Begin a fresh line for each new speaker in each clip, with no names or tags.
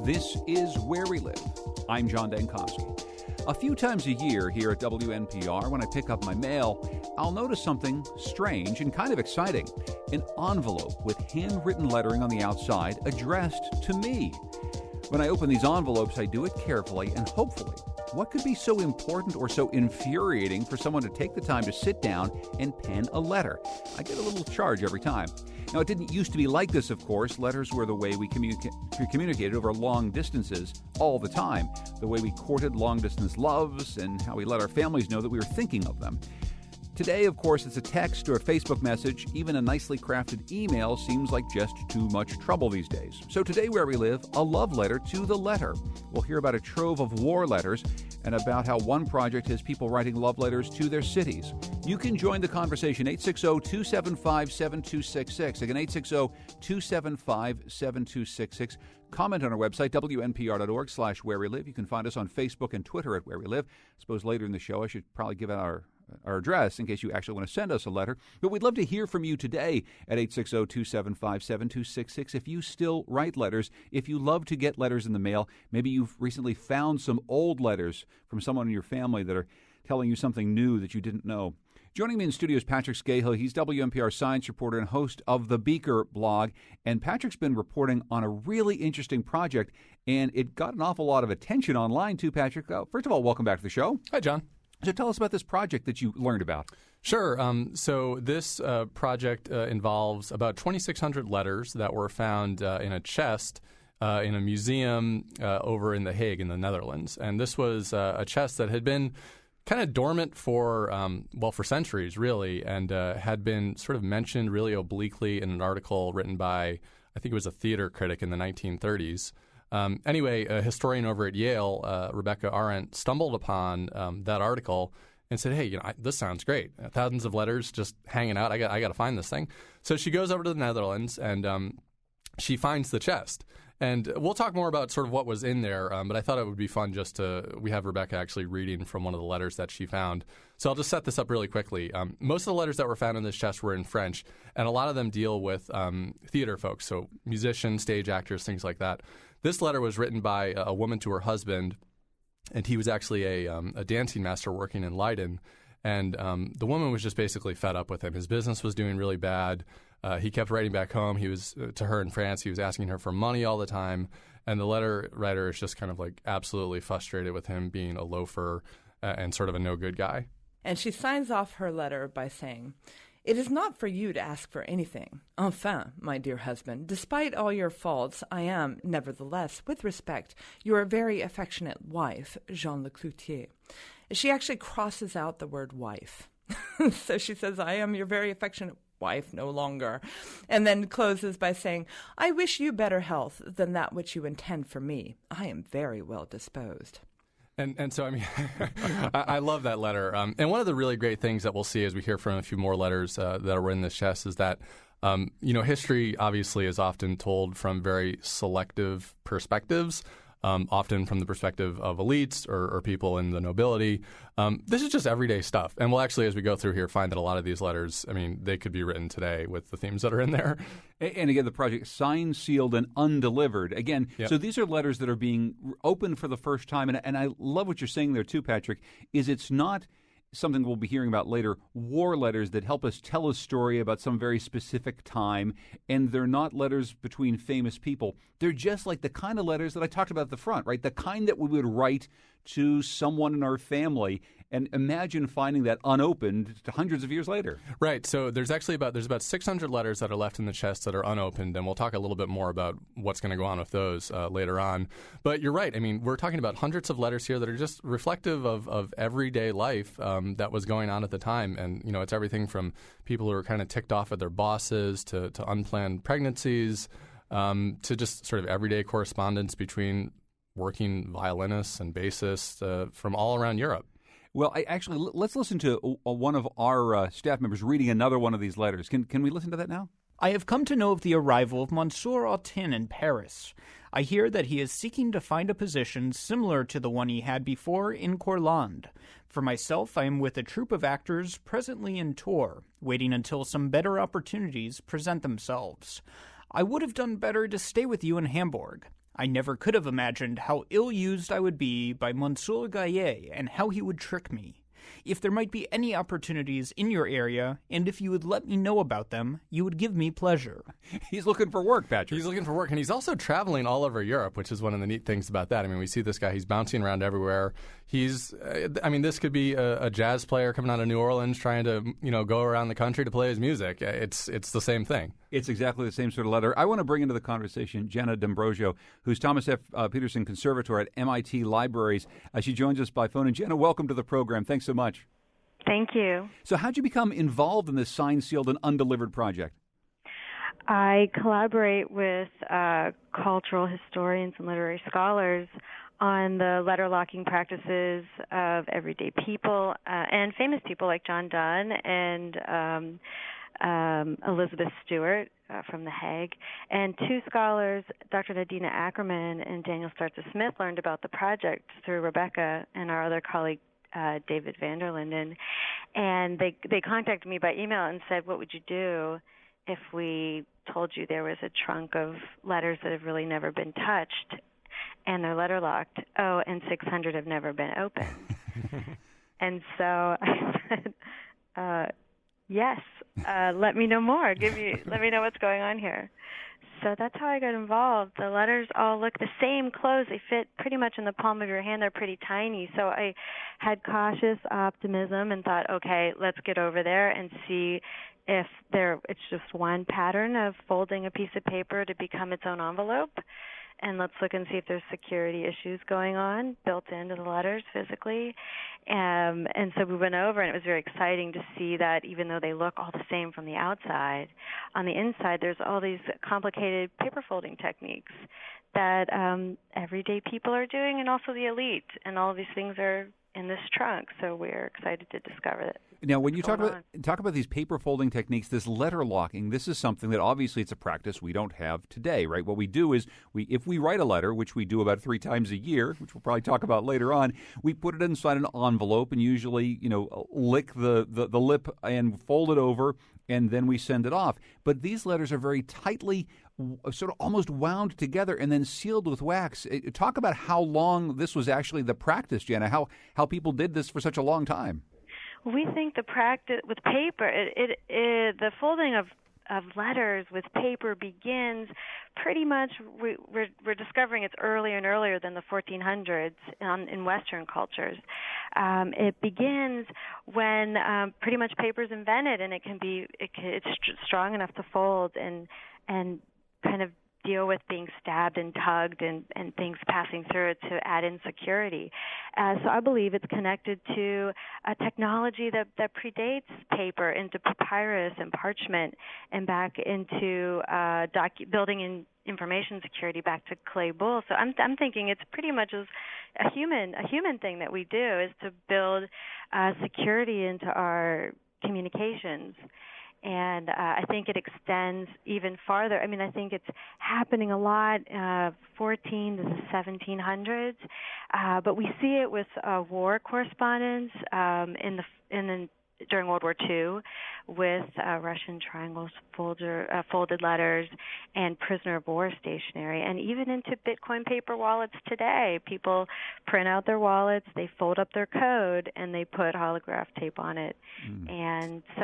This is Where We Live. I'm John Dankowski. A few times a year here at WNPR, when I pick up my mail, I'll notice something strange and kind of exciting. An envelope with handwritten lettering on the outside addressed to me. When I open these envelopes, I do it carefully and hopefully. What could be so important or so infuriating for someone to take the time to sit down and pen a letter? I get a little charge every time. Now, it didn't used to be like this, of course. Letters were the way we communicated over long distances all the time. The way we courted long-distance loves and how we let our families know that we were thinking of them. Today, of course, it's a text or a Facebook message. Even a nicely crafted email seems like just too much trouble these days. So today, Where We Live, a love letter to the letter. We'll hear about a trove of war letters and about how one project has people writing love letters to their cities. You can join the conversation, 860-275-7266. Again, 860-275-7266. Comment on our website, wnpr.org/where we live. You can find us on Facebook and Twitter at Where We Live. I suppose later in the show I should probably give out our address in case you actually want to send us a letter. But we'd love to hear from you today at 860-275-7266. If you still write letters, if you love to get letters in the mail, maybe you've recently found some old letters from someone in your family that are telling you something new that you didn't know. Joining me in studio is Patrick Scahill. He's WNPR science reporter and host of the Beaker blog. And Patrick's been reporting on a really interesting project, and it got an awful lot of attention online too, Patrick. First of all, welcome back to the show.
Hi, John.
So tell us about this project that you learned about.
Sure. So this project involves about 2,600 letters that were found in a chest in a museum over in The Hague in the Netherlands. And this was a chest that had been kind of dormant for centuries, really, and had been sort of mentioned really obliquely in an article written by, I think it was a theater critic in the 1930s. Anyway, a historian over at Yale, Rebecca Arendt, stumbled upon that article and said, "Hey, this sounds great. Thousands of letters just hanging out. I got to find this thing." So she goes over to the Netherlands and she finds the chest. And we'll talk more about sort of what was in there, but I thought it would be fun we have Rebecca actually reading from one of the letters that she found. So I'll just set this up really quickly. Most of the letters that were found in this chest were in French, and a lot of them deal with theater folks, so musicians, stage actors, things like that. This letter was written by a woman to her husband, and he was actually a dancing master working in Leiden. And the woman was just basically fed up with him. His business was doing really bad. He kept writing back home. He was to her in France. He was asking her for money all the time. And the letter writer is just kind of like absolutely frustrated with him being a loafer and sort of a no-good guy.
And she signs off her letter by saying, "It is not for you to ask for anything. Enfin, my dear husband, despite all your faults, I am, nevertheless, with respect, your very affectionate wife, Jean Le Cloutier." She actually crosses out the word wife. So she says, "I am your very affectionate wife no longer," and then closes by saying, "I wish you better health than that which you intend for me. I am very well disposed."
And so, I mean, I love that letter. And one of the really great things that we'll see as we hear from a few more letters that are in this chest is that, history obviously is often told from very selective perspectives, often from the perspective of elites or people in the nobility. This is just everyday stuff. And we'll actually, as we go through here, find that a lot of these letters, I mean, they could be written today with the themes that are in there.
And again, the project signed, sealed, and undelivered. Again, yep. So these are letters that are being opened for the first time. And I love what you're saying there, too, Patrick, is it's not something we'll be hearing about later, war letters that help us tell a story about some very specific time, and they're not letters between famous people. They're just like the kind of letters that I talked about at the front, right? The kind that we would write to someone in our family, and imagine finding that unopened hundreds of years later.
Right. So there's about 600 letters that are left in the chest that are unopened, and we'll talk a little bit more about what's going to go on with those later on. But you're right. I mean, we're talking about hundreds of letters here that are just reflective of everyday life that was going on at the time. And, it's everything from people who are kind of ticked off at their bosses to unplanned pregnancies to just sort of everyday correspondence between working violinists and bassists from all around Europe.
Well, let's listen to one of our staff members reading another one of these letters. Can we listen to that now?
I have come to know of the arrival of Monsieur Autin in Paris. I hear that he is seeking to find a position similar to the one he had before in Courland. For myself, I am with a troupe of actors presently in tour, waiting until some better opportunities present themselves. I would have done better to stay with you in Hamburg. I never could have imagined how ill-used I would be by Monsieur Gaillet and how he would trick me. If there might be any opportunities in your area, and if you would let me know about them, you would give me pleasure.
He's looking for work, Patrick.
He's looking for work, and he's also traveling all over Europe, which is one of the neat things about that. I mean, we see this guy, he's bouncing around everywhere. He's, this could be a jazz player coming out of New Orleans trying to, go around the country to play his music. It's the same thing.
It's exactly the same sort of letter. I want to bring into the conversation Jenna D'Ambrosio, who's Thomas F. Peterson Conservator at MIT Libraries. She joins us by phone. And Jenna, welcome to the program. Thanks so much.
Thank you.
So how'd you become involved in this signed, sealed, and undelivered project?
I collaborate with cultural historians and literary scholars on the letter locking practices of everyday people and famous people like John Donne and Elizabeth Stewart from The Hague. And two scholars, Dr. Nadina Ackerman and Daniel Startzer-Smith, learned about the project through Rebecca and our other colleague, David Vanderlinden. And they contacted me by email and said, what would you do if we told you there was a trunk of letters that have really never been touched and they're letter locked? Oh, and 600 have never been opened. And so I said, yes, let me know more. Let me know what's going on here. So that's how I got involved. The letters all look the same, close. They fit pretty much in the palm of your hand. They're pretty tiny. So I had cautious optimism and thought, okay, let's get over there and see if it's just one pattern of folding a piece of paper to become its own envelope. And let's look and see if there's security issues going on built into the letters physically. And so we went over, and it was very exciting to see that even though they look all the same from the outside, on the inside there's all these complicated paper folding techniques that everyday people are doing, and also the elite. And all of these things are in this trunk, so we're excited to discover it.
Now, when you talk about these paper folding techniques, this letter locking, this is something that obviously it's a practice we don't have today, right? What we do is if we write a letter, which we do about 3 times a year, which we'll probably talk about later on, we put it inside an envelope and usually, lick the lip and fold it over, and then we send it off. But these letters are very tightly sort of almost wound together and then sealed with wax. Talk about how long this was actually the practice, Jenna, how people did this for such a long time.
We think the practice with paper, the folding of letters with paper begins pretty much, we're discovering it's earlier and earlier than the 1400s in Western cultures. It begins when pretty much paper is invented, and it's strong enough to fold and kind of deal with being stabbed and tugged and things passing through it to add in security. So I believe it's connected to a technology that predates paper into papyrus and parchment and back into building in information security back to clay bull. So I'm thinking it's pretty much as a human thing that we do is to build security into our communications. And I think it extends even farther. I mean, I think it's happening a lot, 14 to the 1700s, but we see it with war correspondence during World War II, with Russian triangles, folded letters, and prisoner of war stationery, and even into Bitcoin paper wallets today. People print out their wallets, they fold up their code, and they put holograph tape on it. And so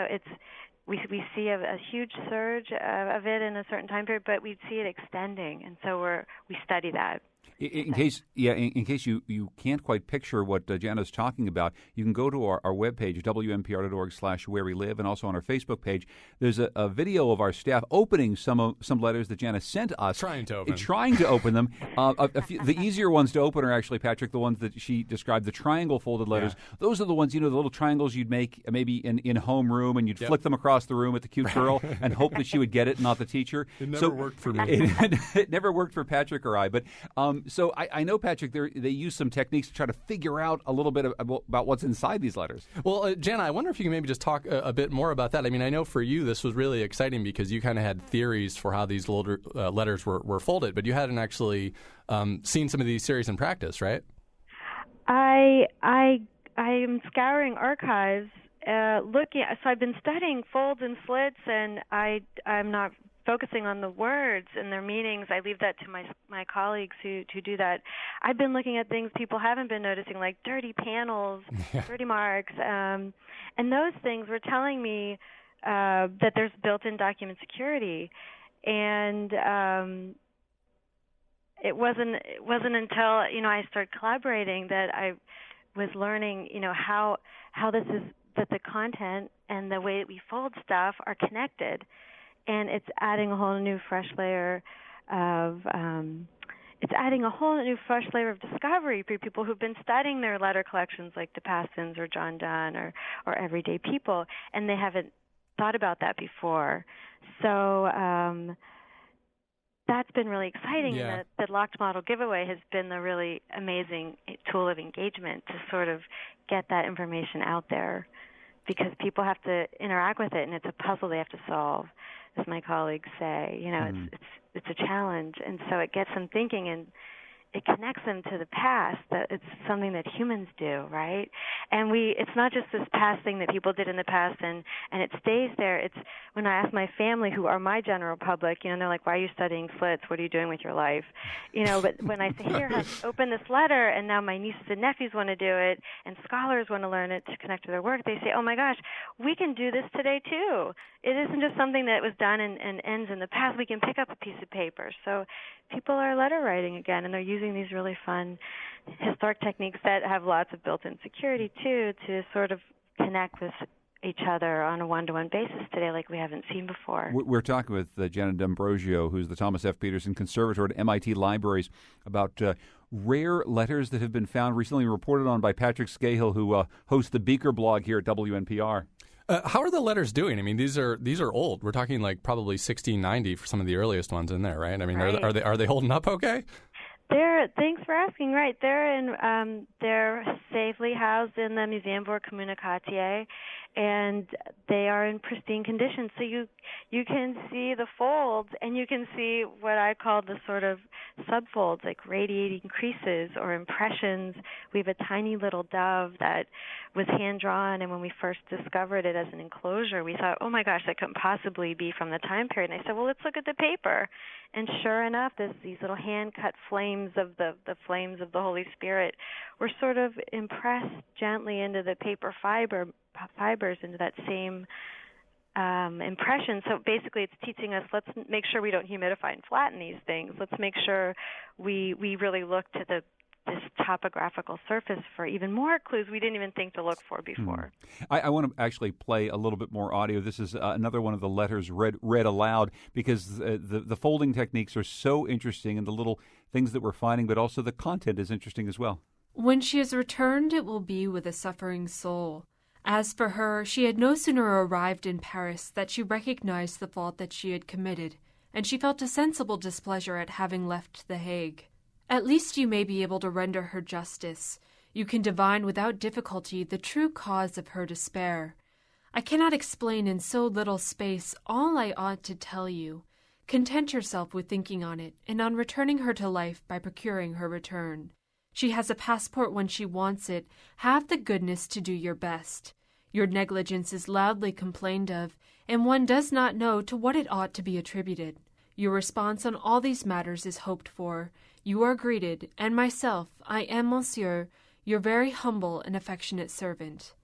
we see a huge surge of it in a certain time period, but we see it extending, and so we study that.
In case you can't quite picture what Jana's talking about, you can go to our webpage, wnpr.org/where we live, and also on our Facebook page. There's a video of our staff opening some letters that Jana sent us.
Trying to open
them. The easier ones to open are actually, Patrick, the ones that she described, the triangle folded letters. Yeah. Those are the ones, the little triangles you'd make maybe in homeroom, and you'd flick them across the room at the cute girl and hope that she would get it, not the teacher.
It never worked for me.
It never worked for Patrick or I, but so I know, Patrick, they use some techniques to try to figure out a little bit about what's inside these letters.
Well, Jana, I wonder if you can maybe just talk a bit more about that. I mean, I know for you this was really exciting because you kind of had theories for how these letters were folded, but you hadn't actually seen some of these theories in practice, right?
I am scouring archives looking. So I've been studying folds and slits, and I'm not focusing on the words and their meanings. I leave that to my colleagues who do that. I've been looking at things people haven't been noticing, like dirty panels, dirty marks, and those things were telling me that there's built-in document security. And it wasn't until I started collaborating that I was learning how this is, that the content and the way that we fold stuff are connected, and it's adding a whole new fresh layer of discovery for people who've been studying their letter collections like de Passens or John Donne or everyday people, and they haven't thought about that before. So that's been really exciting.
Yeah.
And the locked model giveaway has been the really amazing tool of engagement to sort of get that information out there, because people have to interact with it, and it's a puzzle they have to solve, as my colleagues say. It's a challenge, and so it gets them thinking, and it connects them to the past, that it's something that humans do, right? And it's not just this past thing that people did in the past and it stays there. It's when I ask my family, who are my general public, they're like, why are you studying slits? What are you doing with your life? But when I say, here, open this letter, and now my nieces and nephews want to do it, and scholars want to learn it to connect to their work, they say, oh my gosh, we can do this today too. It isn't just something that was done and ends in the past. We can pick up a piece of paper. So people are letter writing again, and they're using these really fun historic techniques that have lots of built-in security too, to sort of connect with each other on a one-to-one basis today like we haven't seen before.
We're talking with Janet D'Ambrosio, who's the Thomas F. Peterson Conservator at MIT Libraries, about rare letters that have been found, recently reported on by Patrick Scahill, who hosts the Beaker blog here at WNPR.
How are the letters doing? I mean, these are old. We're talking like probably 1690 for some of the earliest ones in there, right? I mean,
right.
Are they holding up okay?
Thanks for asking. Right, they're safely housed in the Museum pour Communicatier, and they are in pristine condition. So you can see the folds, and you can see what I call the sort of subfolds, like radiating creases or impressions. We have a tiny little dove that was hand-drawn, and when we first discovered it as an enclosure, we thought, oh my gosh, that couldn't possibly be from the time period. And I said, well, let's look at the paper. And sure enough, these little hand-cut flames of the flames of the Holy Spirit were sort of impressed gently into the paper fibers, into that same impression. So basically it's teaching us, let's make sure we don't humidify and flatten these things. Let's make sure we really look to this topographical surface for even more clues we didn't even think to look for before.
I want to actually play a little bit more audio. This is another one of the letters read aloud, because the folding techniques are so interesting, and the little things that we're finding, but also the content is interesting as well.
When she is returned, it will be with a suffering soul. As for her, she had no sooner arrived in Paris that she recognized the fault that she had committed, and she felt a sensible displeasure at having left The Hague. At least you may be able to render her justice. You can divine without difficulty the true cause of her despair. I cannot explain in so little space all I ought to tell you. Content yourself with thinking on it, and on returning her to life by procuring her return. She has a passport when she wants it. Have the goodness to do your best. Your negligence is loudly complained of, and one does not know to what it ought to be attributed. Your response on all these matters is hoped for. You are greeted, and myself, I am, monsieur, your very humble and affectionate servant.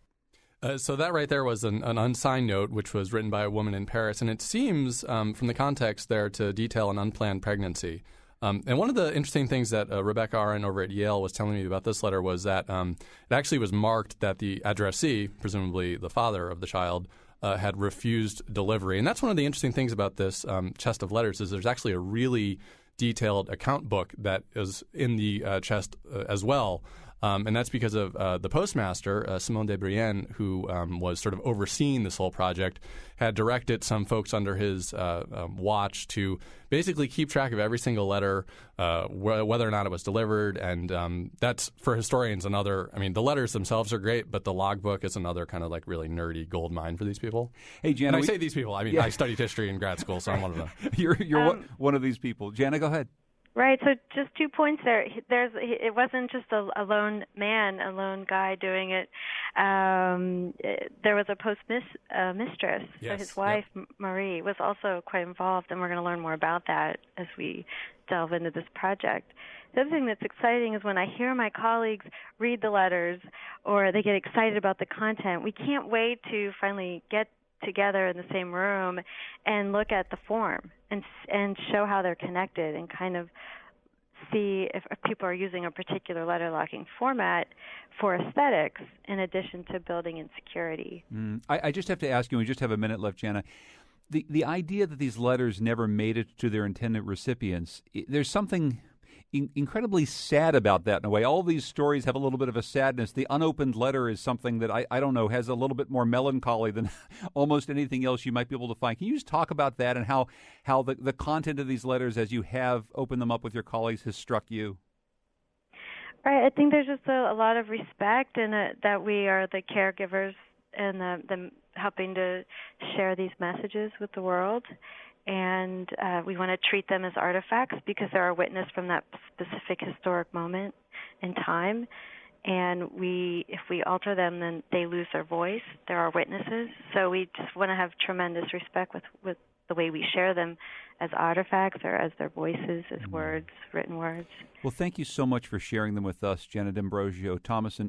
So that right there was an unsigned note, which was written by a woman in Paris, and it seems, from the context there, to detail an unplanned pregnancy. And one of the interesting things that Rebecca Aron over at Yale was telling me about this letter was that it actually was marked that the addressee, presumably the father of the child, had refused delivery. And that's one of the interesting things about this chest of letters, is there's actually a really detailed account book that is in the chest as well. And that's because of the postmaster, Simone de Brienne, who was sort of overseeing this whole project, had directed some folks under his watch to basically keep track of every single letter, whether or not it was delivered. And that's, for historians, another – I mean, the letters themselves are great, but the logbook is another kind of like really nerdy gold mine for these people.
Hey, Jana.
And I say these people. I mean, I studied history in grad school, so I'm one of them.
You're one of these people. Jana, go ahead.
Right. So just 2 points there. It wasn't just a lone man, a lone guy doing it. There was a mistress.
Yes.
So his wife, Marie, was also quite involved, and we're going to learn more about that as we delve into this project. The other thing that's exciting is when I hear my colleagues read the letters or they get excited about the content, we can't wait to finally get together in the same room and look at the form and show how they're connected and kind of see if people are using a particular letter locking format for aesthetics in addition to building in security.
I just have to ask you, we just have a minute left, Jana. The idea that these letters never made it to their intended recipients, there's something incredibly sad about that in a way. All these stories have a little bit of a sadness. The unopened letter is something that, I don't know, has a little bit more melancholy than almost anything else you might be able to find. Can you just talk about that and how the content of these letters, as you have opened them up with your colleagues, has struck you?
Right. I think there's just a lot of respect in it that we are the caregivers and the helping to share these messages with the world. And we want to treat them as artifacts because they're a witness from that specific historic moment in time. And if we alter them, then they lose their voice. They're our witnesses. So we just want to have tremendous respect with the way we share them as artifacts or as their voices, as words, written words.
Well, thank you so much for sharing them with us, Jana D'Ambrosio, Thomas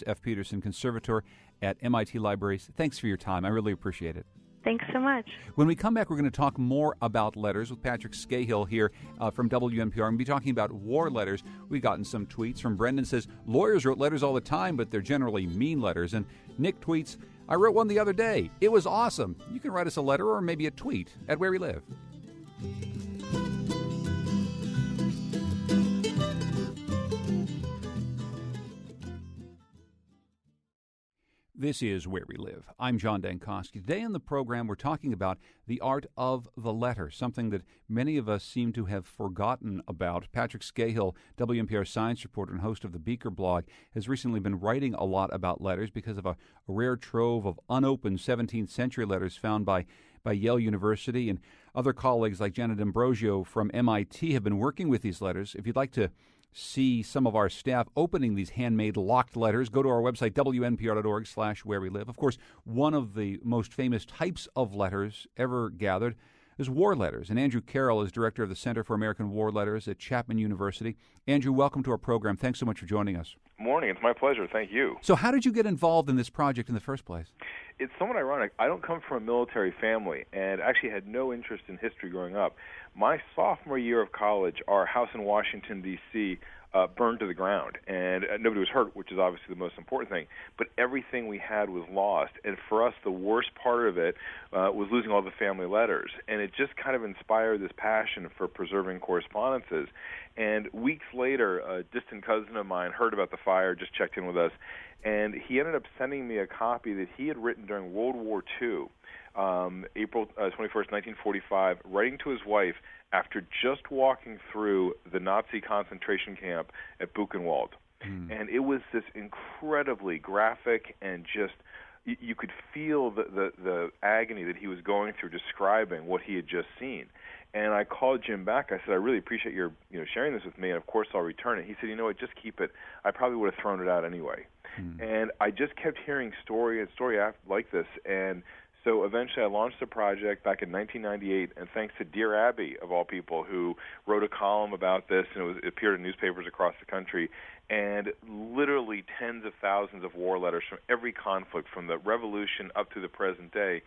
F. Peterson, conservator at MIT Libraries. Thanks for your time. I really appreciate it.
Thanks so much.
When we come back, we're going to talk more about letters with Patrick Scahill here from WNPR. We're going to be talking about war letters. We've gotten some tweets from Brendan says, lawyers wrote letters all the time, but they're generally mean letters. And Nick tweets, I wrote one the other day. It was awesome. You can write us a letter or maybe a tweet at Where We Live. This is Where We Live. I'm John Dankosky. Today on the program, we're talking about the art of the letter, something that many of us seem to have forgotten about. Patrick Scahill, WNPR science reporter and host of the Beaker blog, has recently been writing a lot about letters because of a rare trove of unopened 17th century letters found by Yale University. And other colleagues like Jana D'Ambrosio from MIT have been working with these letters. If you'd like to see some of our staff opening these handmade locked letters, go to our website, wnpr.org/where we live. Of course, one of the most famous types of letters ever gathered is war letters. And Andrew Carroll is director of the Center for American War Letters at Chapman University. Andrew, welcome to our program. Thanks so much for joining us.
Morning. It's my pleasure. Thank you.
So how did you get involved in this project in the first place?
It's somewhat ironic. I don't come from a military family and actually had no interest in history growing up. My sophomore year of college, our house in Washington, D.C., burned to the ground, and nobody was hurt, which is obviously the most important thing, but everything we had was lost. And for us, the worst part of it was losing all the family letters, and it just kind of inspired this passion for preserving correspondences. And weeks later, a distant cousin of mine heard about the fire, just checked in with us, and he ended up sending me a copy that he had written during World War II, April 21st, 1945, writing to his wife after just walking through the Nazi concentration camp at Buchenwald. And it was this incredibly graphic and just, you could feel the agony that he was going through describing what he had just seen. And I called Jim back. I said, I really appreciate your sharing this with me, and of course I'll return it. He said, you know what, just keep it. I probably would have thrown it out anyway. And I just kept hearing story like this, and so eventually I launched the project back in 1998, and thanks to Dear Abby, of all people, who wrote a column about this, and it appeared in newspapers across the country, and literally tens of thousands of war letters from every conflict, from the Revolution up to the present day,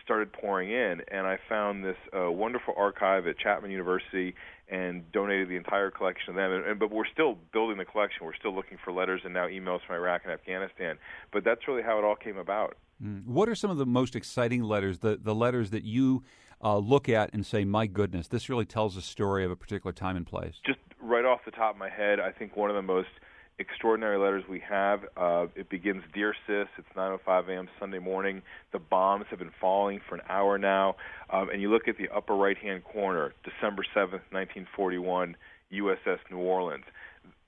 started pouring in, and I found this wonderful archive at Chapman University and donated the entire collection to them. But we're still building the collection. We're still looking for letters and now emails from Iraq and Afghanistan. But that's really how it all came about.
What are some of the most exciting letters, the letters that you look at and say, my goodness, this really tells a story of a particular time and place?
Just right off the top of my head, I think one of the most extraordinary letters we have, it begins, Dear Sis, it's 9:05 a.m. Sunday morning. The bombs have been falling for an hour now. And you look at the upper right-hand corner, December 7th, 1941, USS New Orleans.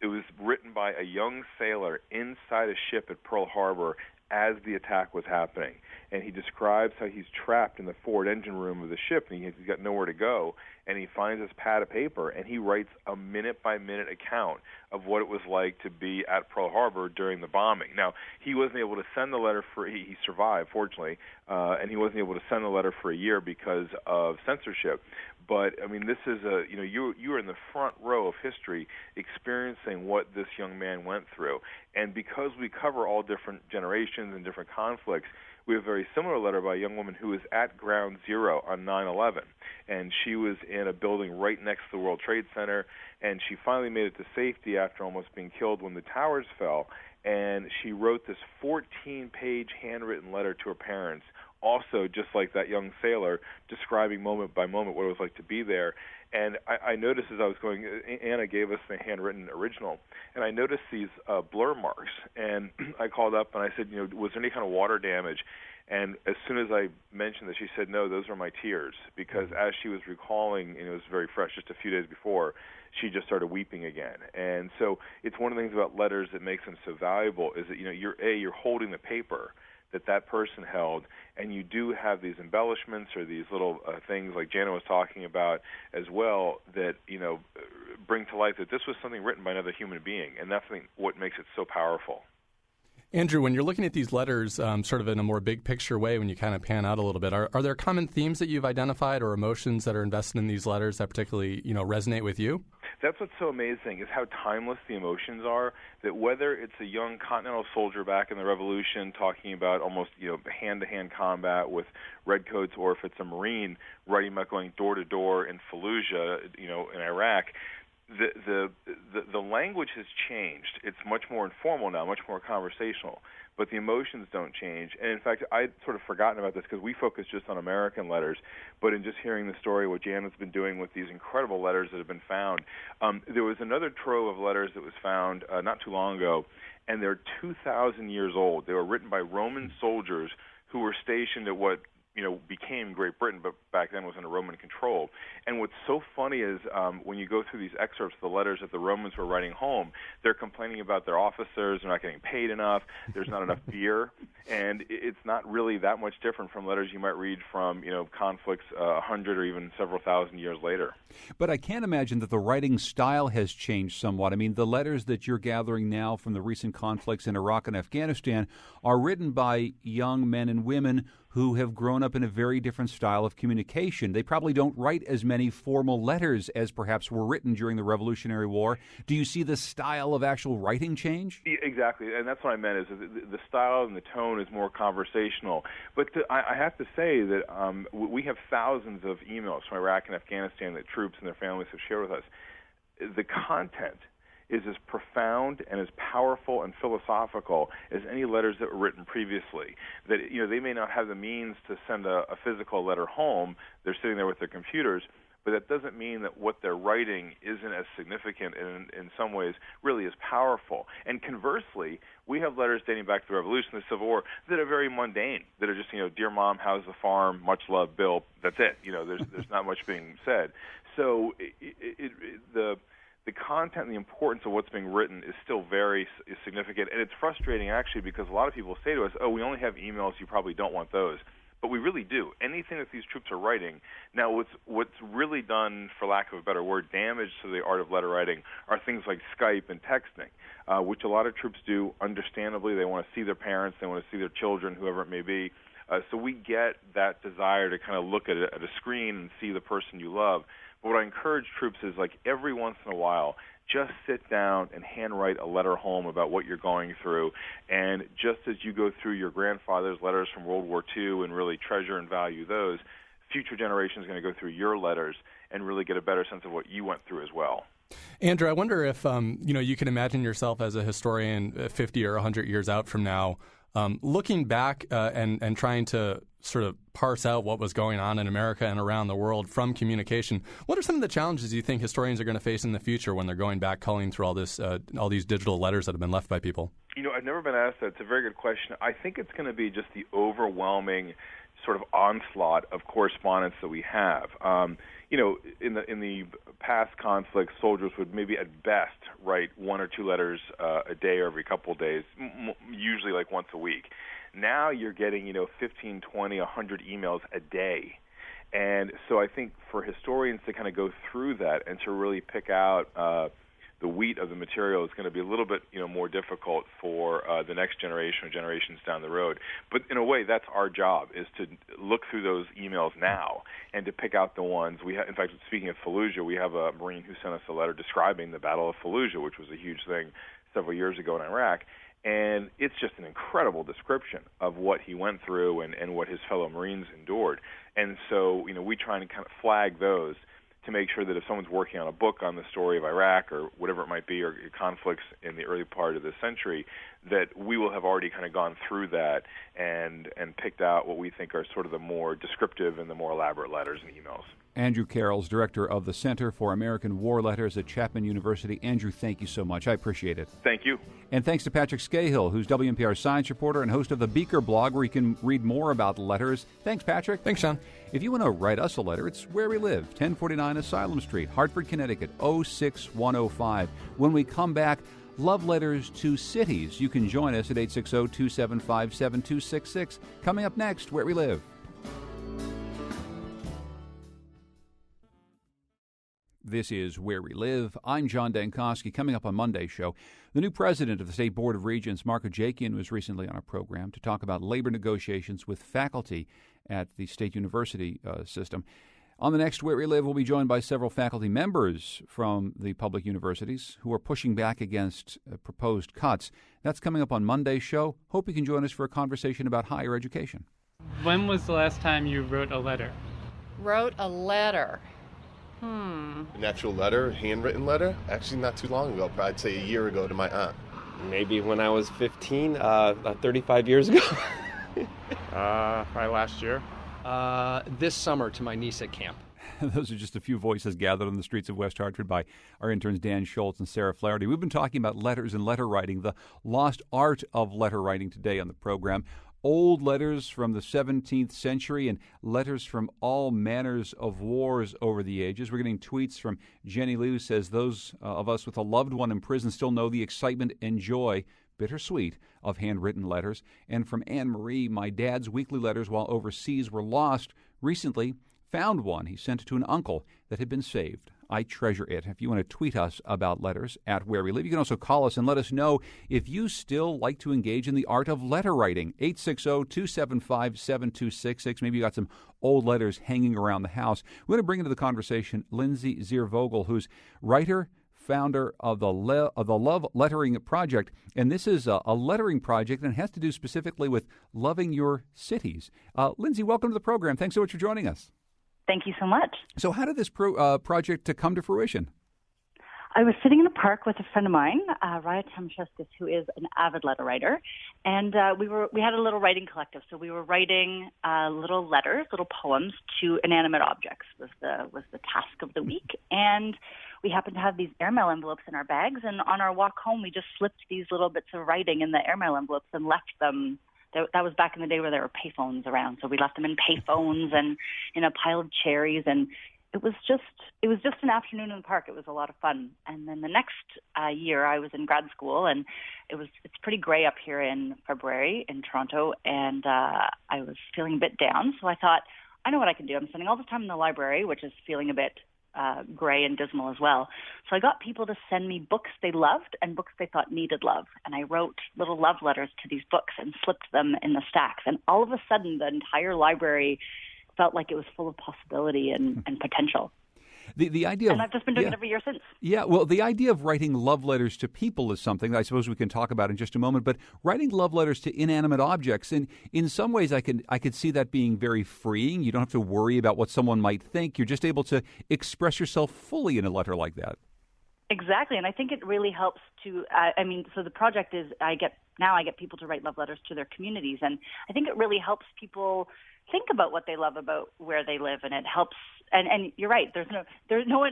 It was written by a young sailor inside a ship at Pearl Harbor as the attack was happening. And he describes how he's trapped in the forward engine room of the ship, and he's got nowhere to go. And he finds this pad of paper, and he writes a minute-by-minute account of what it was like to be at Pearl Harbor during the bombing. Now, he wasn't able to send the letter he survived, fortunately, and he wasn't able to send the letter for a year because of censorship. But, I mean, this is you are in the front row of history experiencing what this young man went through. And because we cover all different generations and different conflicts, we have a very similar letter by a young woman who was at Ground Zero on 9/11, and she was in a building right next to the World Trade Center, and she finally made it to safety after almost being killed when the towers fell, and she wrote this 14-page handwritten letter to her parents, also just like that young sailor, describing moment by moment what it was like to be there. And I noticed as I was going, Anna gave us the handwritten original, and I noticed these blur marks. And I called up and I said, was there any kind of water damage? And as soon as I mentioned that, she said, no, those are my tears, because as she was recalling, it was very fresh, just a few days before, she just started weeping again. And so it's one of the things about letters that makes them so valuable is that, you're holding the paper that person held, and you do have these embellishments or these little things like Jana was talking about as well that, bring to life that this was something written by another human being, and that's what makes it so powerful.
Andrew, when you're looking at these letters sort of in a more big picture way, when you kind of pan out a little bit, are there common themes that you've identified or emotions that are invested in these letters that particularly, resonate with you?
That's what's so amazing is how timeless the emotions are, that whether it's a young Continental soldier back in the Revolution talking about almost, hand-to-hand combat with redcoats, or if it's a Marine writing about going door-to-door in Fallujah, in Iraq, the language has changed. It's much more informal now, much more conversational, but the emotions don't change. And in fact, I'd sort of forgotten about this because we focus just on American letters, but in just hearing the story, what Janet's been doing with these incredible letters that have been found, there was another trove of letters that was found not too long ago, and they're 2,000 years old. They were written by Roman soldiers who were stationed at what became Great Britain, but back then was under Roman control. And what's so funny is when you go through these excerpts of the letters that the Romans were writing home, they're complaining about their officers, they're not getting paid enough, there's not enough beer, and it's not really that much different from letters you might read from, conflicts 100 or even several thousand years later.
But I can't imagine that the writing style has changed somewhat. I mean, the letters that you're gathering now from the recent conflicts in Iraq and Afghanistan are written by young men and women who have grown up in a very different style of communication. They probably don't write as many formal letters as perhaps were written during the Revolutionary War. Do you see the style of actual writing change?
Exactly, and that's what I meant, is the style and the tone is more conversational. But I have to say that we have thousands of emails from Iraq and Afghanistan that troops and their families have shared with us. The content is as profound and as powerful and philosophical as any letters that were written previously. That they may not have the means to send a physical letter home. They're sitting there with their computers, but that doesn't mean that what they're writing isn't as significant and in some ways really as powerful. And conversely, we have letters dating back to the Revolution, the Civil War, that are very mundane, that are just, dear Mom, how's the farm? Much love, Bill. That's it. There's not much being said. So the content and the importance of what's being written is still very significant. And it's frustrating, actually, because a lot of people say to us, we only have emails, you probably don't want those. But we really do. Anything that these troops are writing. Now, what's really done, for lack of a better word, damage to the art of letter writing are things like Skype and texting, which a lot of troops do. Understandably, they want to see their parents, they want to see their children, whoever it may be. So we get that desire to kind of look at a screen and see the person you love. But what I encourage troops is, like, every once in a while, just sit down and handwrite a letter home about what you're going through. And just as you go through your grandfather's letters from World War II and really treasure and value those, future generations are going to go through your letters and really get a better sense of what you went through as well.
Andrew, I wonder if you can imagine yourself as a historian 50 or 100 years out from now, looking back and trying to sort of parse out what was going on in America and around the world from communication. What are some of the challenges you think historians are going to face in the future when they're going back, culling through all these digital letters that have been left by people?
I've never been asked that. It's a very good question. I think it's going to be just the overwhelming sort of onslaught of correspondence that we have. in the past conflicts, soldiers would maybe at best write 1 or 2 letters a day or every couple of days, usually like once a week. Now you're getting 15, 20, 100 emails a day. And so I think for historians to kind of go through that and to really pick out the wheat of the material is going to be a little bit more difficult for the next generation or generations down the road. But in a way, that's our job, is to look through those emails now and to pick out the ones. In fact, speaking of Fallujah, we have a Marine who sent us a letter describing the Battle of Fallujah, which was a huge thing several years ago in Iraq. And it's just an incredible description of what he went through and what his fellow Marines endured. And so, we try and kind of flag those to make sure that if someone's working on a book on the story of Iraq or whatever it might be, or conflicts in the early part of this century, that we will have already kind of gone through that and picked out what we think are sort of the more descriptive and the more elaborate letters and emails.
Andrew Carroll's director of the Center for American War Letters at Chapman University. Andrew, thank you so much. I appreciate it.
Thank you.
And thanks to Patrick Scahill, who's WNPR science reporter and host of the Beaker blog, where you can read more about letters. Thanks, Patrick.
Thanks, Sean.
If you want to write us a letter, it's Where We Live, 1049 Asylum Street, Hartford, Connecticut, 06105. When we come back, love letters to cities. You can join us at 860-275-7266. Coming up next, Where We Live. This is Where We Live. I'm John Dankosky. Coming up on Monday's show, the new president of the State Board of Regents, Mark Ojakian, was recently on our program to talk about labor negotiations with faculty at the state university system. On the next Where We Live, we'll be joined by several faculty members from the public universities who are pushing back against proposed cuts. That's coming up on Monday's show. Hope you can join us for a conversation about higher education.
When was the last time you wrote a letter?
Wrote a letter.
An actual letter, handwritten letter? Actually, not too long ago, probably I'd say a year ago to my aunt.
Maybe when I was 15, 35 years ago.
Probably last year.
This summer to my niece at camp.
Those are just a few voices gathered on the streets of West Hartford by our interns Dan Schultz and Sarah Flaherty. We've been talking about letters and letter writing, the lost art of letter writing today on the program. Old letters from the 17th century and letters from all manners of wars over the ages. We're getting tweets from Jenny Liu, who says those of us with a loved one in prison still know the excitement and joy, bittersweet, of handwritten letters. And from Anne Marie, my dad's weekly letters while overseas were lost. Recently found one he sent to an uncle that had been saved. I treasure it. If you want to tweet us about letters at Where We Live, you can also call us and let us know if you still like to engage in the art of letter writing. 860-275-7266. Maybe you got some old letters hanging around the house. We're going to bring into the conversation Lindsay Ziervogel, who's writer, founder of the Love Lettering Project. And this is a lettering project and it has to do specifically with loving your cities. Lindsay, welcome to the program. Thanks so much for joining us.
Thank you so much.
So how did this project come to fruition?
I was sitting in a park with a friend of mine, Raya Tamshestis, who is an avid letter writer, and we had a little writing collective. So we were writing little letters, little poems to inanimate objects was the task of the week. And we happened to have these airmail envelopes in our bags, and on our walk home, we just slipped these little bits of writing in the airmail envelopes and left them. That was back in the day where there were payphones around, so we left them in payphones and in a pile of cherries, and it was just an afternoon in the park. It was a lot of fun. And then the next year, I was in grad school, and it's pretty gray up here in February in Toronto, and I was feeling a bit down. So I thought, I know what I can do. I'm spending all this time in the library, which is feeling a bit gray and dismal as well. So I got people to send me books they loved and books they thought needed love. And I wrote little love letters to these books and slipped them in the stacks. And all of a sudden, the entire library felt like it was full of possibility and potential.
The idea
and I've just been doing it every year since.
Yeah, well, the idea of writing love letters to people is something I suppose we can talk about in just a moment. But writing love letters to inanimate objects, and in some ways, I could see that being very freeing. You don't have to worry about what someone might think. You're just able to express yourself fully in a letter like that.
Exactly, and I think it really helps to. So the project is I get people to write love letters to their communities, and I think it really helps people think about what they love about where they live, and it helps. And you're right. There's no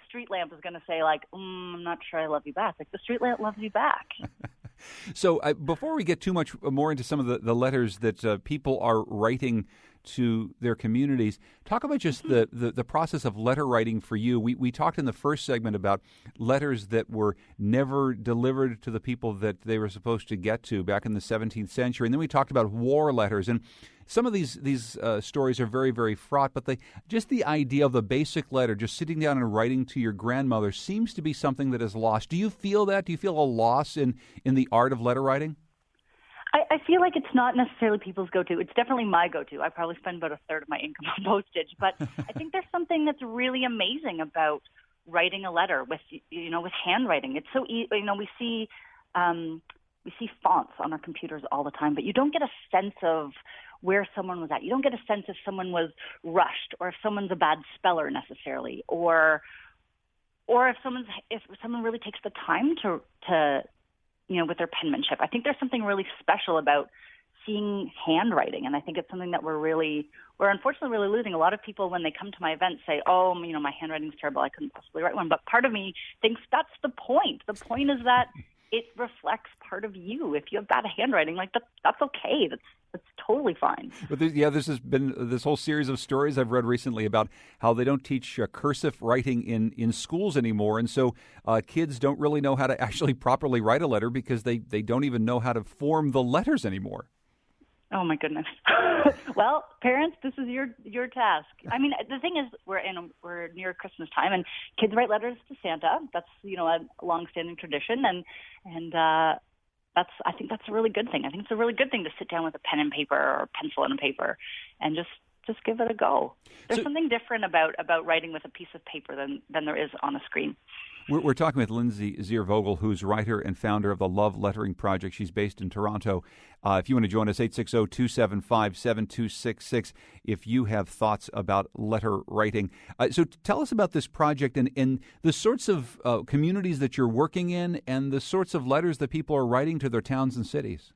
street lamp is going to say like, I'm not sure I love you back. Like the street lamp loves you back.
So before we get too much more into some of the letters that people are writing to their communities. Talk about just the process of letter writing for you. We talked in the first segment about letters that were never delivered to the people that they were supposed to get to back in the 17th century. And then we talked about war letters. And some of these stories are very, very fraught, but just the idea of the basic letter, just sitting down and writing to your grandmother, seems to be something that is lost. Do you feel that? Do you feel a loss in the art of letter writing?
I feel like it's not necessarily people's go-to. It's definitely my go-to. I probably spend about a third of my income on postage, but I think there's something that's really amazing about writing a letter with handwriting. It's so easy. We see fonts on our computers all the time, but you don't get a sense of where someone was at. You don't get a sense if someone was rushed or if someone's a bad speller necessarily, or if someone really takes the time to with their penmanship. I think there's something really special about seeing handwriting, and I think it's something that we're unfortunately really losing. A lot of people, when they come to my event, say, "Oh, my handwriting's terrible. I couldn't possibly write one." But part of me thinks that's the point. The point is that it reflects part of you. If you have bad handwriting, that's okay. That's totally fine.
But this has been this whole series of stories I've read recently about how they don't teach cursive writing in schools anymore, and so kids don't really know how to actually properly write a letter because they don't even know how to form the letters anymore.
Oh my goodness. Well, parents, this is your task. I mean, the thing is, we're near Christmas time, and kids write letters to Santa. That's a long-standing tradition, and I think that's a really good thing. I think it's a really good thing to sit down with a pen and paper or pencil and paper and just give it a go. There's something different about writing with a piece of paper than there is on a screen.
We're talking with Lindsay Ziervogel, who's writer and founder of the Love Lettering Project. She's based in Toronto. If you want to join us, 860-275-7266, if you have thoughts about letter writing. So tell us about this project and the sorts of communities that you're working in and the sorts of letters that people are writing to their towns and cities.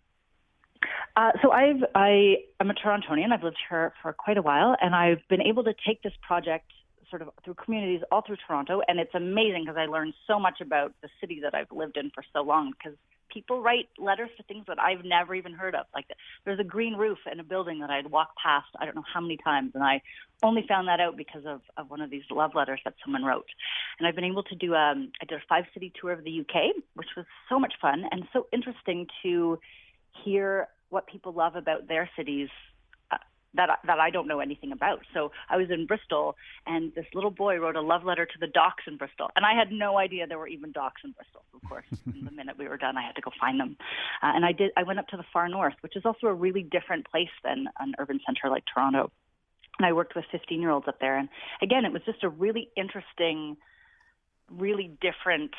So I'm a Torontonian. I've lived here for quite a while, and I've been able to take this project sort of through communities all through Toronto, and it's amazing because I learned so much about the city that I've lived in for so long, because people write letters to things that I've never even heard of. Like there's a green roof in a building that I'd walked past I don't know how many times, and I only found that out because of one of these love letters that someone wrote. And I've been able to do I did a 5-city tour of the UK, which was so much fun and so interesting to hear what people love about their cities that I don't know anything about. So I was in Bristol, and this little boy wrote a love letter to the docks in Bristol, and I had no idea there were even docks in Bristol. Of course, the minute we were done, I had to go find them. And I went up to the far north, which is also a really different place than an urban center like Toronto. And I worked with 15-year-olds up there, and again, it was just a really interesting, really different.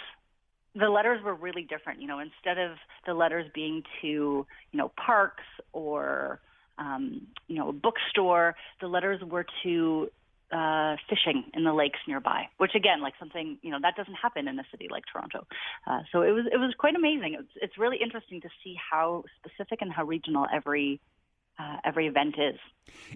The letters were really different. Instead of the letters being to parks or a bookstore, the letters were to fishing in the lakes nearby, which again, like something, that doesn't happen in a city like Toronto. So it was quite amazing. It's really interesting to see how specific and how regional every event is.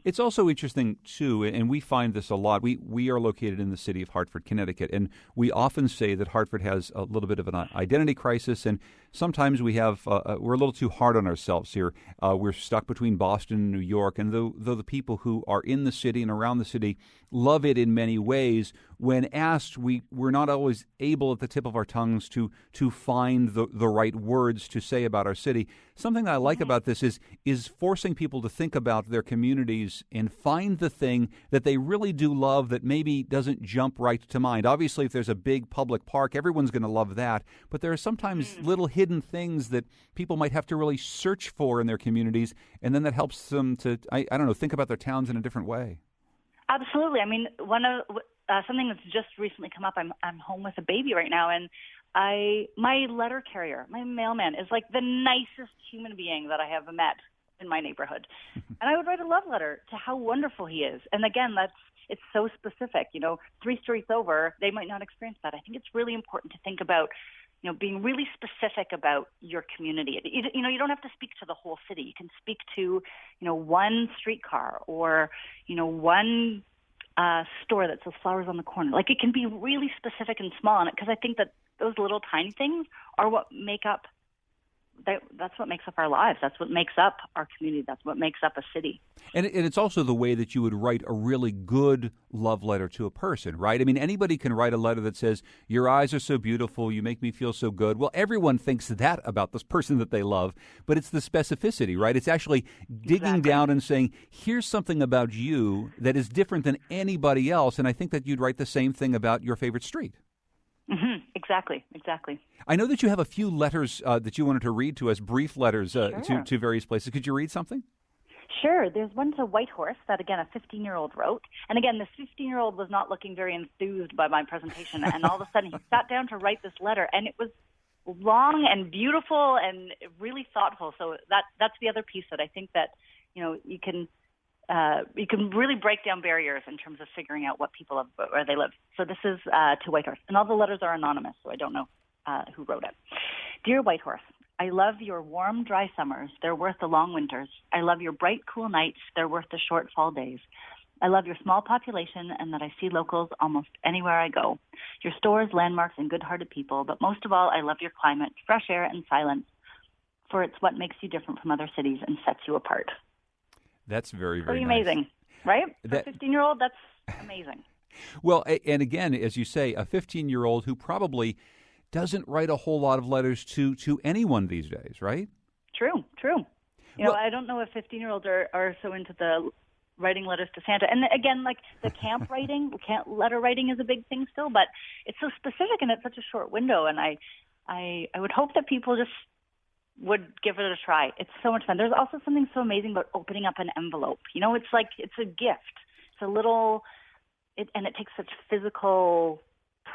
It's also interesting, too, and we find this a lot. We are located in the city of Hartford, Connecticut, and we often say that Hartford has a little bit of an identity crisis, and sometimes we're a little too hard on ourselves here. We're stuck between Boston and New York, and though the people who are in the city and around the city love it in many ways, when asked, we're not always able at the tip of our tongues to find the right words to say about our city. Something that I like about this is forcing people to think about their communities and find the thing that they really do love that maybe doesn't jump right to mind. Obviously, if there's a big public park, everyone's going to love that. But there are sometimes little hidden things that people might have to really search for in their communities, and then that helps them to, think about their towns in a different way.
Absolutely. I mean, something that's just recently come up. I'm home with a baby right now, and my letter carrier, my mailman, is like the nicest human being that I have met in my neighborhood. And I would write a love letter to how wonderful he is. And again, it's so specific. 3 streets over, they might not experience that. I think it's really important to think about, being really specific about your community. You don't have to speak to the whole city. You can speak to, one streetcar or, one store that sells flowers on the corner. Like, it can be really specific and small, because I think that those little tiny things are what make up that's what makes up our lives. That's what makes up our community. That's what makes up a city.
And it's also the way that you would write a really good love letter to a person, right? I mean, anybody can write a letter that says, your eyes are so beautiful, you make me feel so good. Well, everyone thinks that about this person that they love, but it's the specificity, right? It's actually digging down and saying, here's something about you that is different than anybody else. And I think that you'd write the same thing about your favorite street.
Mm-hmm. Exactly.
I know that you have a few letters that you wanted to read to us, brief letters
Sure.
to various places. Could you read something?
Sure. There's one to Whitehorse that, again, a 15-year-old wrote. And again, this 15-year-old was not looking very enthused by my presentation. And all of a sudden, he sat down to write this letter, and it was long and beautiful and really thoughtful. So that's the other piece that I think that, you can really break down barriers in terms of figuring out what people have, where they live. So this is to Whitehorse. And all the letters are anonymous, so I don't know who wrote it. Dear Whitehorse, I love your warm, dry summers. They're worth the long winters. I love your bright, cool nights. They're worth the short fall days. I love your small population and that I see locals almost anywhere I go. Your stores, landmarks, and good-hearted people. But most of all, I love your climate, fresh air, and silence, for it's what makes you different from other cities and sets you apart.
That's very, very
Pretty
nice.
amazing, right? For a 15-year-old, that's amazing.
Well, and again, as you say, a 15-year-old who probably doesn't write a whole lot of letters to anyone these days, right?
True. I don't know if 15-year-olds are so into the writing letters to Santa. And again, like the camp letter writing is a big thing still, but it's so specific and it's such a short window. And I would hope that people just would give it a try. It's so much fun. There's also something so amazing about opening up an envelope. It's like it's a gift. It's a little, and it takes such physical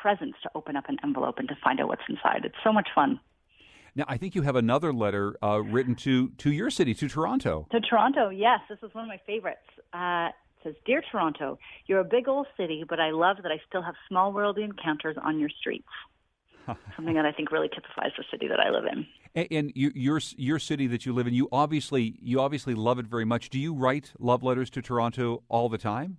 presence to open up an envelope and to find out what's inside. It's so much fun.
Now, I think you have another letter written to your city, to Toronto.
To Toronto, yes. This is one of my favorites. It says, Dear Toronto, you're a big old city, but I love that I still have small world encounters on your streets. Something that I think really typifies the city that I live in.
And your city that you live in, you obviously love it very much. Do you write love letters to Toronto all the time?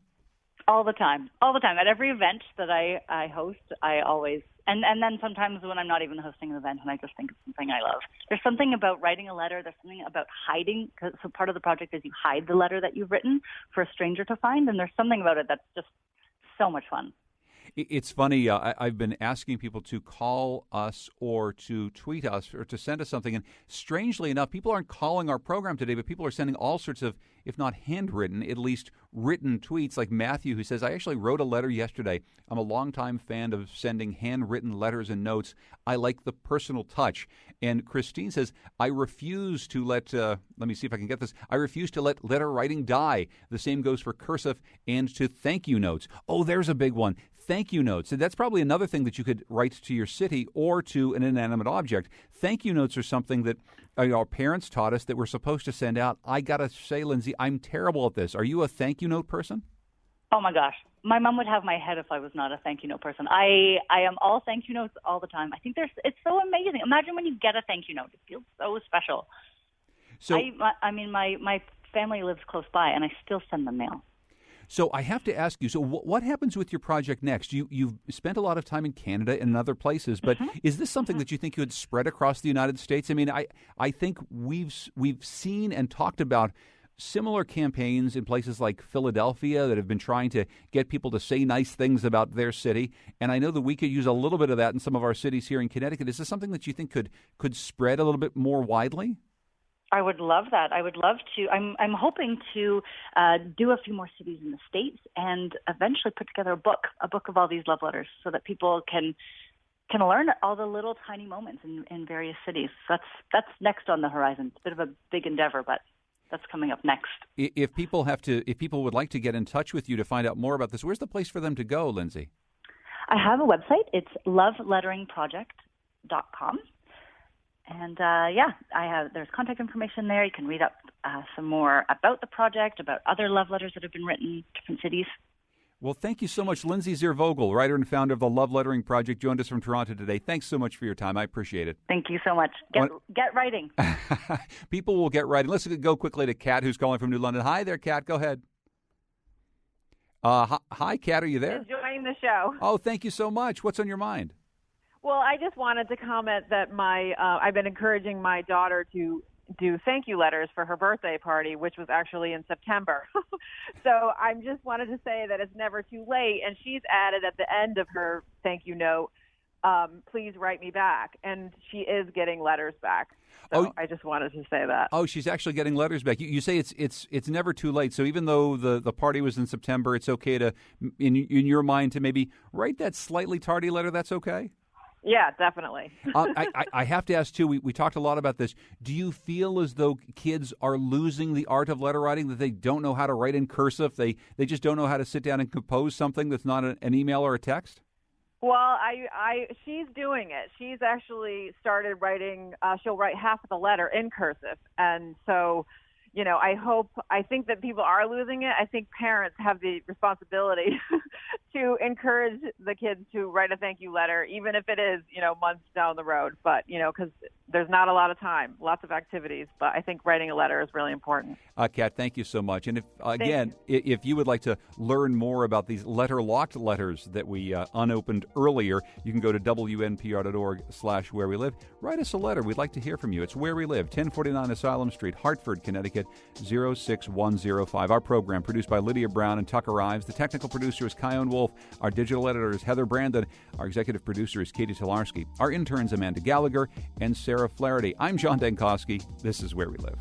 All the time. At every event that I host, I always, and then sometimes when I'm not even hosting an event and I just think of something I love. There's something about writing a letter. There's something about hiding. So part of the project is you hide the letter that you've written for a stranger to find, and there's something about it that's just so much fun.
It's funny. I've been asking people to call us or to tweet us or to send us something. And strangely enough, people aren't calling our program today, but people are sending all sorts of, if not handwritten, at least written tweets, like Matthew, who says, I actually wrote a letter yesterday. I'm a longtime fan of sending handwritten letters and notes. I like the personal touch. And Christine says, I refuse to let me see if I can get this. I refuse to let letter writing die. The same goes for cursive and to thank you notes. Oh, there's a big one. Thank you notes. And that's probably another thing that you could write to your city or to an inanimate object. Thank you notes are something that our parents taught us that we're supposed to send out. I got to say, Lindsay, I'm terrible at this. Are you a thank you note person?
Oh, my gosh. My mom would have my head if I was not a thank you note person. I am all thank you notes all the time. I think it's so amazing. Imagine when you get a thank you note. It feels so special. So my family lives close by, and I still send them mail.
So I have to ask you, so what happens with your project next? You've spent a lot of time in Canada and other places, but is this something that you think could spread across the United States? I mean, I think we've seen and talked about similar campaigns in places like Philadelphia that have been trying to get people to say nice things about their city, and I know that we could use a little bit of that in some of our cities here in Connecticut. Is this something that you think could spread a little bit more widely?
I would love that. I would love to. I'm hoping to do a few more cities in the States and eventually put together a book of all these love letters so that people can learn all the little tiny moments in various cities. That's next on the horizon. It's a bit of a big endeavor, but that's coming up next.
If people would like to get in touch with you to find out more about this, where's the place for them to go, Lindsay?
I have a website. It's loveletteringproject.com. And there's contact information there. You can read up some more about the project, about other love letters that have been written, different cities.
Well, thank you so much. Lindsay Ziervogel, writer and founder of the Love Lettering Project, joined us from Toronto today. Thanks so much for your time. I appreciate it.
Thank you so much. Get writing.
People will get writing. Let's go quickly to Kat, who's calling from New London. Hi there, Kat. Go ahead. Hi, Kat. Are you there?
Enjoying the show.
Oh, thank you so much. What's on your mind?
Well, I just wanted to comment that I've been encouraging my daughter to do thank you letters for her birthday party, which was actually in September. So I just wanted to say that it's never too late. And she's added at the end of her thank you note, please write me back. And she is getting letters back. So I just wanted to say that.
Oh, she's actually getting letters back. You say it's never too late. So even though the party was in September, it's okay to, in your mind, to maybe write that slightly tardy letter. That's okay?
Yeah, definitely.
I have to ask, too, we talked a lot about this. Do you feel as though kids are losing the art of letter writing, that they don't know how to write in cursive? They just don't know how to sit down and compose something that's not an email or a text?
Well, she's doing it. She's actually started writing, she'll write half of the letter in cursive. And so, I think that people are losing it. I think parents have the responsibility to encourage the kids to write a thank you letter, even if it is, months down the road. But, because there's not a lot of time, lots of activities. But I think writing a letter is really important.
Kat, thank you so much. And if you would like to learn more about these letter-locked letters that we unopened earlier, you can go to WNPR.org/Where We Live. Write us a letter. We'd like to hear from you. It's Where We Live, 1049 Asylum Street, Hartford, Connecticut, 06105. Our program produced by Lydia Brown and Tucker Ives. The technical producer is Kyone Wolf. Our digital editor is Heather Brandon. Our executive producer is Katie Tolarski. Our interns Amanda Gallagher and Sarah Flaherty. I'm John Denkowski. This is Where We Live.